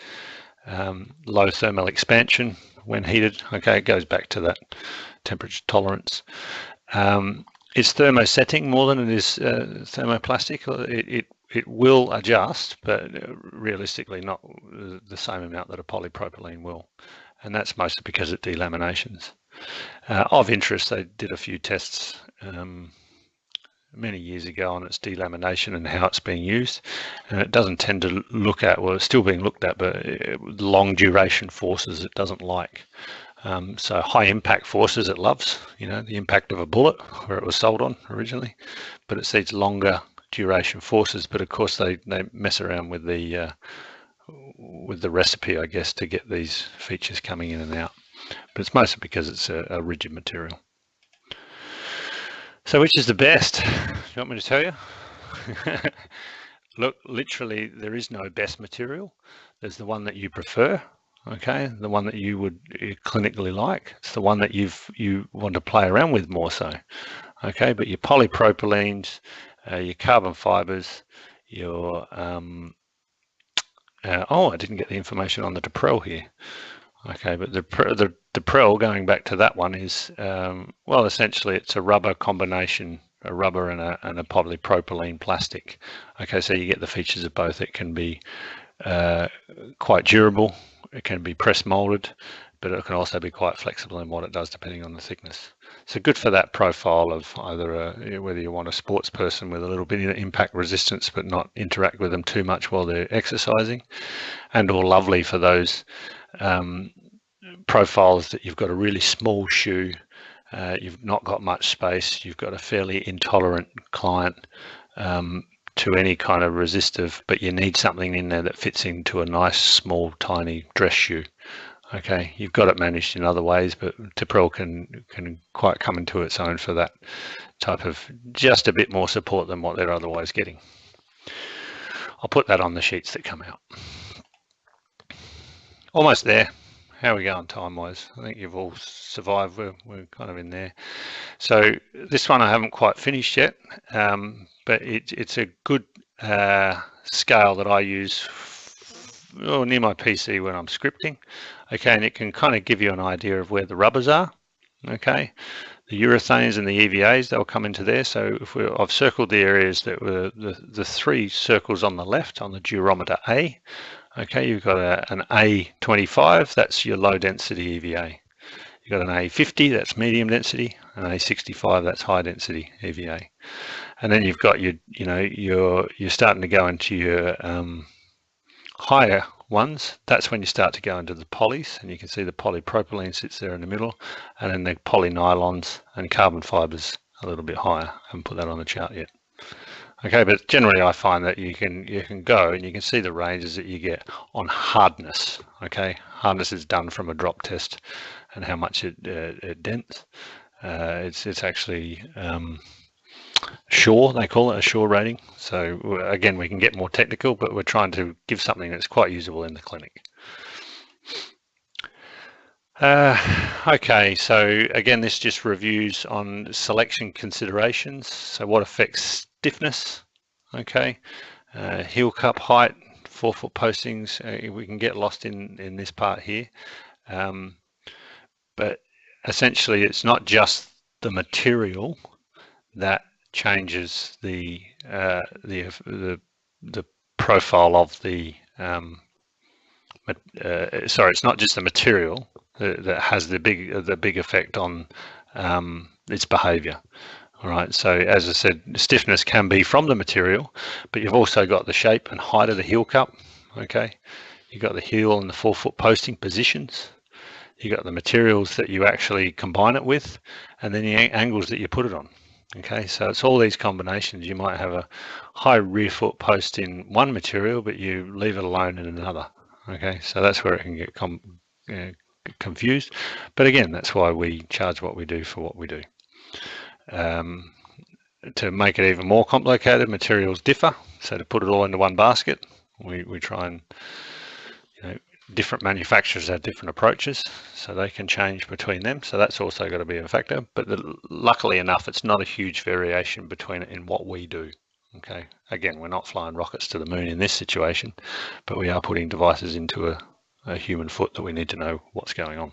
Low thermal expansion when heated. Okay, it goes back to that temperature tolerance. It's thermosetting more than it is thermoplastic. It will adjust, but realistically not the same amount that a polypropylene will. And that's mostly because it delaminations. Of interest, they did a few tests many years ago on its delamination and how it's being used, and it doesn't tend to look at, well, it's still being looked at, but long duration forces it doesn't like. So high impact forces it loves, you know, the impact of a bullet where it was sold on originally, but it sees longer duration forces. But of course they mess around with the recipe, I guess, to get these features coming in and out. But it's mostly because it's a rigid material. So which is the best? Do you want me to tell you? Look, literally there is no best material. There's the one that you prefer, okay? The one that you would clinically like. It's the one that you want to play around with more so, okay? But your polypropylenes, your carbon fibers, your oh, I didn't get the information on the Deprel here. Okay, but the Deprel, going back to that one, is well, essentially it's a rubber combination, a rubber and a polypropylene plastic. Okay, so you get the features of both. It can be quite durable. It can be press molded. but it can also be quite flexible in what it does depending on the thickness. So good for that profile of either whether you want a sports person with a little bit of impact resistance but not interact with them too much while they're exercising, and or lovely for those profiles that you've got a really small shoe, you've not got much space, you've got a fairly intolerant client to any kind of resistive, but you need something in there that fits into a nice small tiny dress shoe. Okay, you've got it managed in other ways, but Tipprell can quite come into its own for that type of just a bit more support than what they're otherwise getting. I'll put that on the sheets that come out. Almost there. How are we going time-wise? I think you've all survived. We're kind of in there. So this one I haven't quite finished yet, but it's a good scale that I use near my PC when I'm scripting. Okay, and it can kind of give you an idea of where the rubbers are. Okay, the urethanes and the EVAs, they'll come into there. So if I've circled the areas that were the 3 circles on the left on the durometer A. Okay, you've got an A25, that's your low density EVA. You've got an A50, that's medium density, an A65, that's high density EVA. And then you've got you're starting to go into your higher ones. That's when you start to go into the polys, and you can see the polypropylene sits there in the middle, and then the polynylons and carbon fibers a little bit higher. I haven't put that on the chart yet. Okay, but generally I find that you can go and you can see the ranges that you get on hardness. Okay, hardness is done from a drop test and how much it dents. It's actually Shore, they call it a Shore rating. So again, we can get more technical, but we're trying to give something that's quite usable in the clinic. Okay, so again, this just reviews on selection considerations. So what affects stiffness? Okay, heel cup height, 4-foot postings. We can get lost in this part here, but essentially, it's not just the material that changes the profile of the. Sorry, it's not just the material that has the big effect on its behaviour. All right. So as I said, stiffness can be from the material, but you've also got the shape and height of the heel cup. Okay. You've got the heel and the 4-foot posting positions. You've got the materials that you actually combine it with, and then the angles that you put it on. Okay, so it's all these combinations. You might have a high rear foot post in one material, but you leave it alone in another. Okay, so that's where it can get confused. But again, that's why we charge what we do for what we do. To make it even more complicated, materials differ. So to put it all into one basket, we try and, different manufacturers have different approaches, so they can change between them. So that's also got to be a factor. But luckily enough, it's not a huge variation between it in what we do. Okay, again, we're not flying rockets to the moon in this situation, but we are putting devices into a human foot that we need to know what's going on.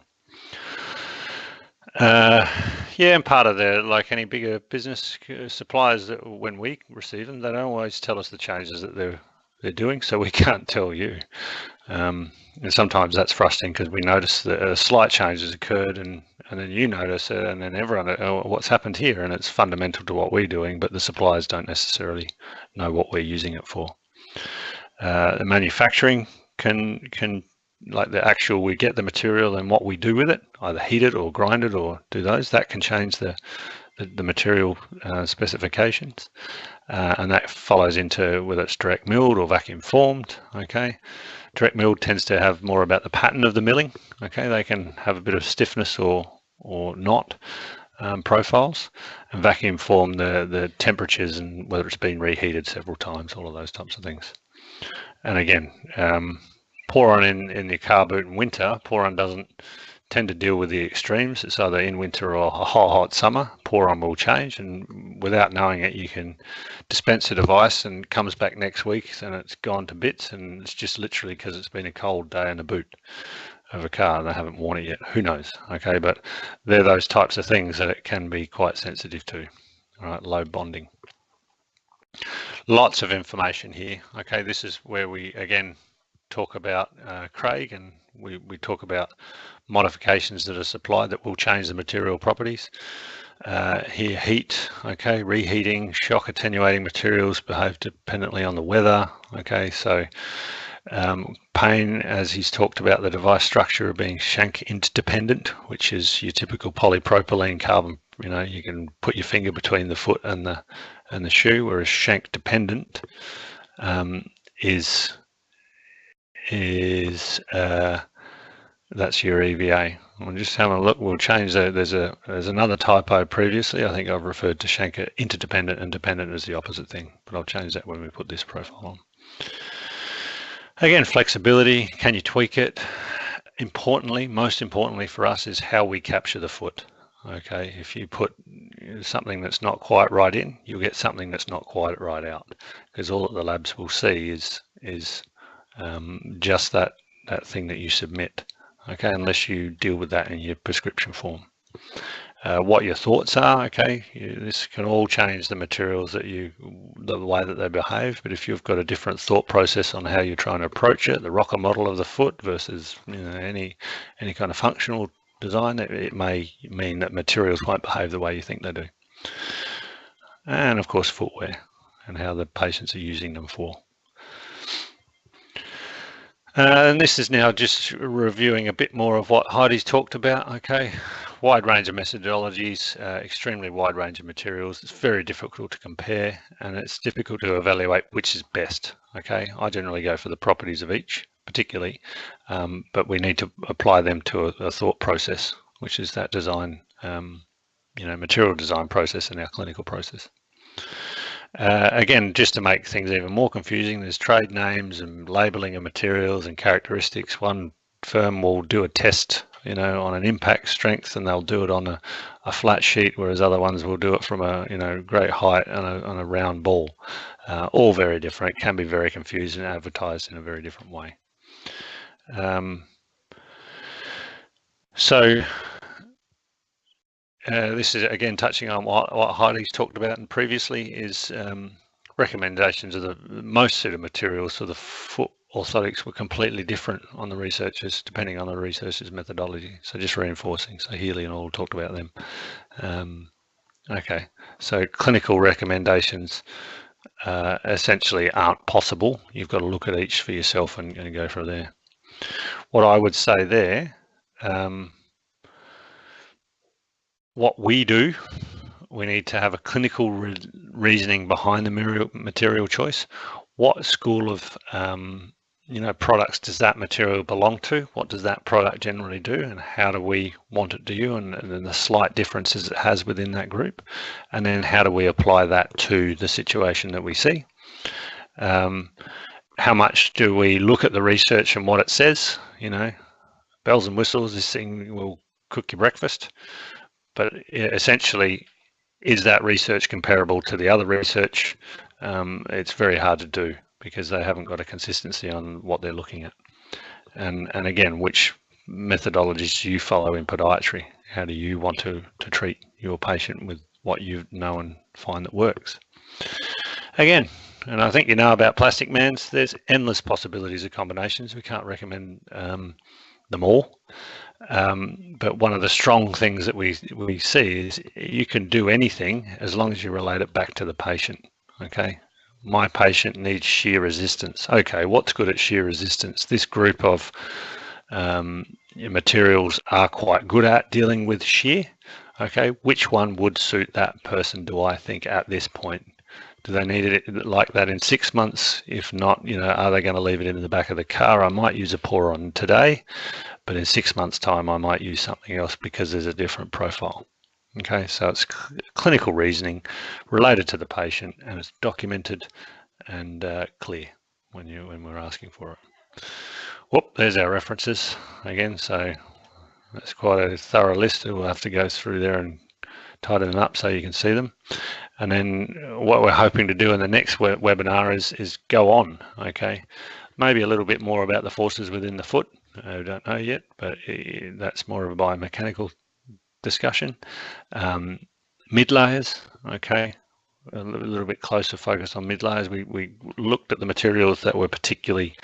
Yeah, and part of like any bigger business suppliers, that when we receive them, they don't always tell us the changes that they're doing, so we can't tell you. And sometimes that's frustrating because we notice that a slight change has occurred, and then you notice it, and then everyone, what's happened here? And it's fundamental to what we're doing, but the suppliers don't necessarily know what we're using it for. The manufacturing can like the actual, we get the material and what we do with it, either heat it or grind it or do those, that can change the material specifications, and that follows into whether it's direct milled or vacuum formed. Okay, direct milled tends to have more about the pattern of the milling. Okay, they can have a bit of stiffness or not profiles, and vacuum form the temperatures and whether it's been reheated several times, all of those types of things. And again, pour on in your car boot in winter, pour on doesn't tend to deal with the extremes. It's either in winter or a hot summer. Pour on will change, and without knowing it, you can dispense a device and it comes back next week and it's gone to bits, and it's just literally because it's been a cold day in the boot of a car and they haven't worn it yet. Who knows? Okay, but they're those types of things that it can be quite sensitive to. All right, low bonding. Lots of information here. Okay, this is where we again talk about Craig, and we talk about modifications that are supplied that will change the material properties. Here, heat, okay, reheating, shock attenuating materials behave dependently on the weather, okay, so pain, as he's talked about the device structure of being shank interdependent, which is your typical polypropylene carbon, you know, you can put your finger between the foot and the shoe, whereas shank dependent is that's your EVA. We'll just have a look. We'll change that. There's another typo previously. I think I've referred to shank interdependent and dependent as the opposite thing, but I'll change that when we put this profile on. Again, flexibility. Can you tweak it? Importantly, most importantly for us is how we capture the foot. Okay, if you put something that's not quite right in, you'll get something that's not quite right out, because all that the labs will see is just that thing that you submit. Okay, unless you deal with that in your prescription form. What your thoughts are, okay, this can all change the materials that the way that they behave, but if you've got a different thought process on how you're trying to approach it, the rocker model of the foot versus, you know, any kind of functional design, it may mean that materials won't behave the way you think they do. And of course footwear and how the patients are using them for. And this is now just reviewing a bit more of what Heidi's talked about. Okay, wide range of methodologies, extremely wide range of materials. It's very difficult to compare, and it's difficult to evaluate which is best. Okay, I generally go for the properties of each, particularly, but we need to apply them to a thought process, which is that design, you know, material design process in our clinical process. Again, just to make things even more confusing, there's trade names and labeling of materials and characteristics. One firm will do a test, you know, on an impact strength, and they'll do it on a flat sheet, whereas other ones will do it from a, you know, great height on a round ball. All very different. It can be very confusing and advertised in a very different way. This is again touching on what Heidi's talked about and previously is recommendations of the most suited materials for the foot orthotics were completely different on the researchers, depending on the researcher's methodology. So just reinforcing. So Healy and all talked about them. Okay, so clinical recommendations essentially aren't possible. You've got to look at each for yourself and go from there. What I would say there, what we do, we need to have a clinical reasoning behind the material choice. What school of you know, products does that material belong to? What does that product generally do, and how do we want it to do, and then the slight differences it has within that group, and then how do we apply that to the situation that we see? How much do we look at the research and what it says? You know, bells and whistles, this thing will cook your breakfast. But essentially, is that research comparable to the other research? It's very hard to do because they haven't got a consistency on what they're looking at. And again, which methodologies do you follow in podiatry? How do you want to treat your patient with what you know and find that works? Again, and I think you know about plastic mans, there's endless possibilities of combinations. We can't recommend them all. But one of the strong things that we see is you can do anything as long as you relate it back to the patient. Okay, my patient needs shear resistance. Okay, what's good at shear resistance? This group of materials are quite good at dealing with shear. Okay, which one would suit that person, do I think, at this point? Do they need it like that in 6 months? If not, you know, are they going to leave it in the back of the car? I might use a Poron today, but in 6 months' time, I might use something else because there's a different profile. Okay, so it's clinical reasoning related to the patient, and it's documented and clear when we're asking for it. Whoop, there's our references again. So that's quite a thorough list. We'll have to go through there and tighten them up so you can see them. And then what we're hoping to do in the next webinar is go on. Okay, maybe a little bit more about the forces within the foot. I don't know yet, but that's more of a biomechanical discussion. Mid layers, okay, a little bit closer focus on mid layers. We looked at the materials that were particularly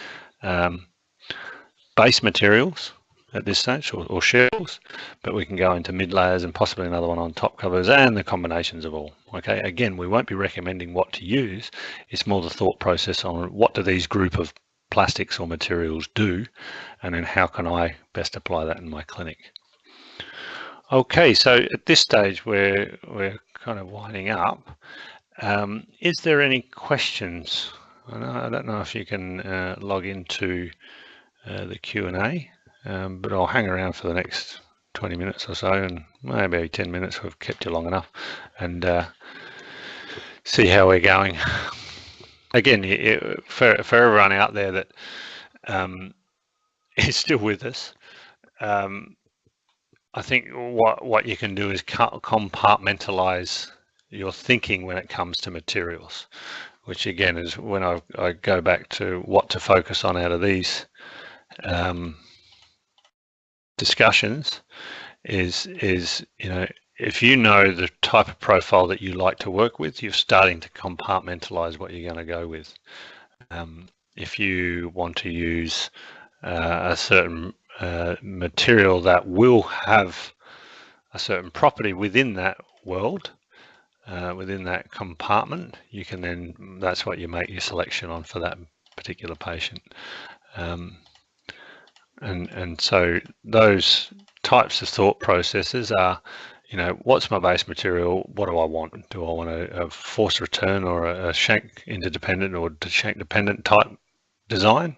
base materials at this stage, or shells, but we can go into mid layers and possibly another one on top covers and the combinations of all. Okay, again, we won't be recommending what to use. It's more the thought process on what do these group of plastics or materials do, and then how can I best apply that in my clinic. Okay, so at this stage we're kind of winding up. Is there any questions? I don't know if you can log into the Q&A, but I'll hang around for the next 20 minutes or so, and maybe 10 minutes. We've kept you long enough, and see how we're going. Again, for everyone out there that is still with us, I think what you can do is compartmentalize your thinking when it comes to materials, which again is when I go back to what to focus on out of these discussions is if you know the type of profile that you like to work with, you're starting to compartmentalize what you're going to go with. If you want to use a certain material that will have a certain property within that world, within that compartment, you can then, that's what you make your selection on for that particular patient. And so those types of thought processes are, what's my base material? What do I want? Do I want a force return or a shank interdependent or shank dependent type design?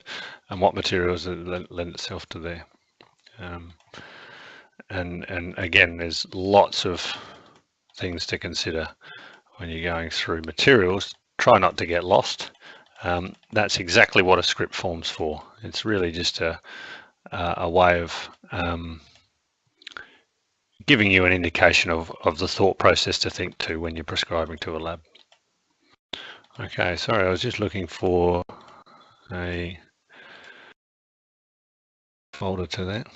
And what materials lend itself to there? And again, there's lots of things to consider when you're going through materials. Try not to get lost. That's exactly what a script form's for. It's really just a way of giving you an indication of the thought process to think to when you're prescribing to a lab. Okay, sorry, I was just looking for a folder to that.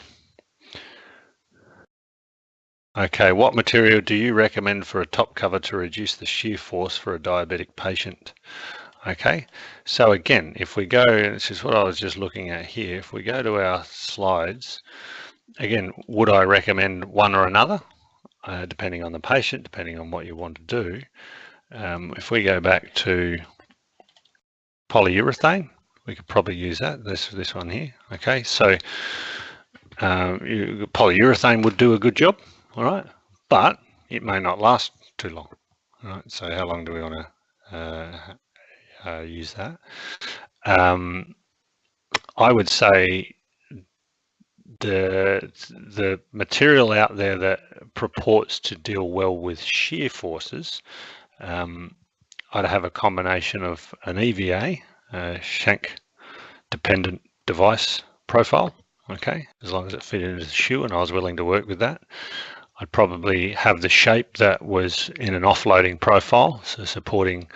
Okay, what material do you recommend for a top cover to reduce the shear force for a diabetic patient? Okay, so again, if we go, this is what I was just looking at here, if we go to our slides, again, would I recommend one or another? Depending on the patient, depending on what you want to do. If we go back to polyurethane, we could probably use that, this one here. Okay, so polyurethane would do a good job, all right, but it may not last too long. All right, so how long do we want to use that? I would say the material out there that purports to deal well with shear forces, I'd have a combination of an EVA, shank dependent device profile, okay, as long as it fit into the shoe and I was willing to work with that. I'd probably have the shape that was in an offloading profile, so supporting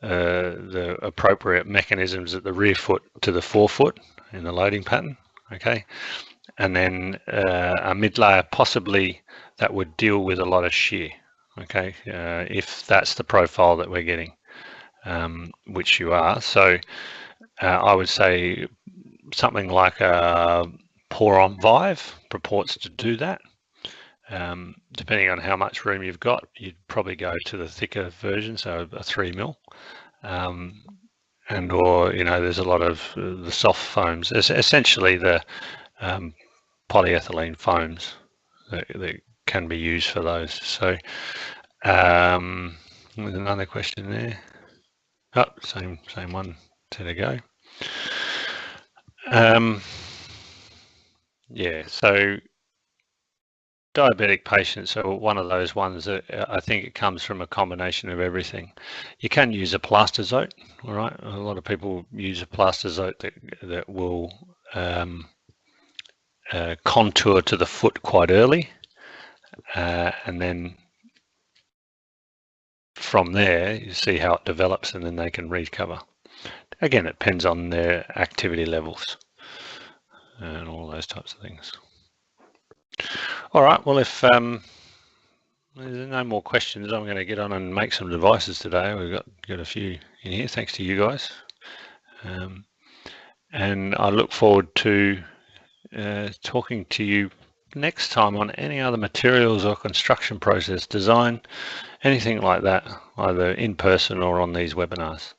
the appropriate mechanisms at the rear foot to the forefoot in the loading pattern, okay. And then a mid layer possibly that would deal with a lot of shear, okay, if that's the profile that we're getting, which you are. So I would say something like a pour-on Vive purports to do that. Depending on how much room you've got, you'd probably go to the thicker version, so a 3mm. And or, there's a lot of the soft foams, essentially the polyethylene foams that can be used for those. So there's another question there. Oh, same one to go. Yeah, so diabetic patients are one of those ones that I think it comes from a combination of everything. You can use a plastozote, all right? A lot of people use a plastozote that will contour to the foot quite early, and then from there you see how it develops, and then they can recover. Again, it depends on their activity levels and all those types of things. All right, well, if there's no more questions, I'm going to get on and make some devices today. We've got a few in here, thanks to you guys. And I look forward to talking to you next time on any other materials or construction process design, anything like that, either in person or on these webinars.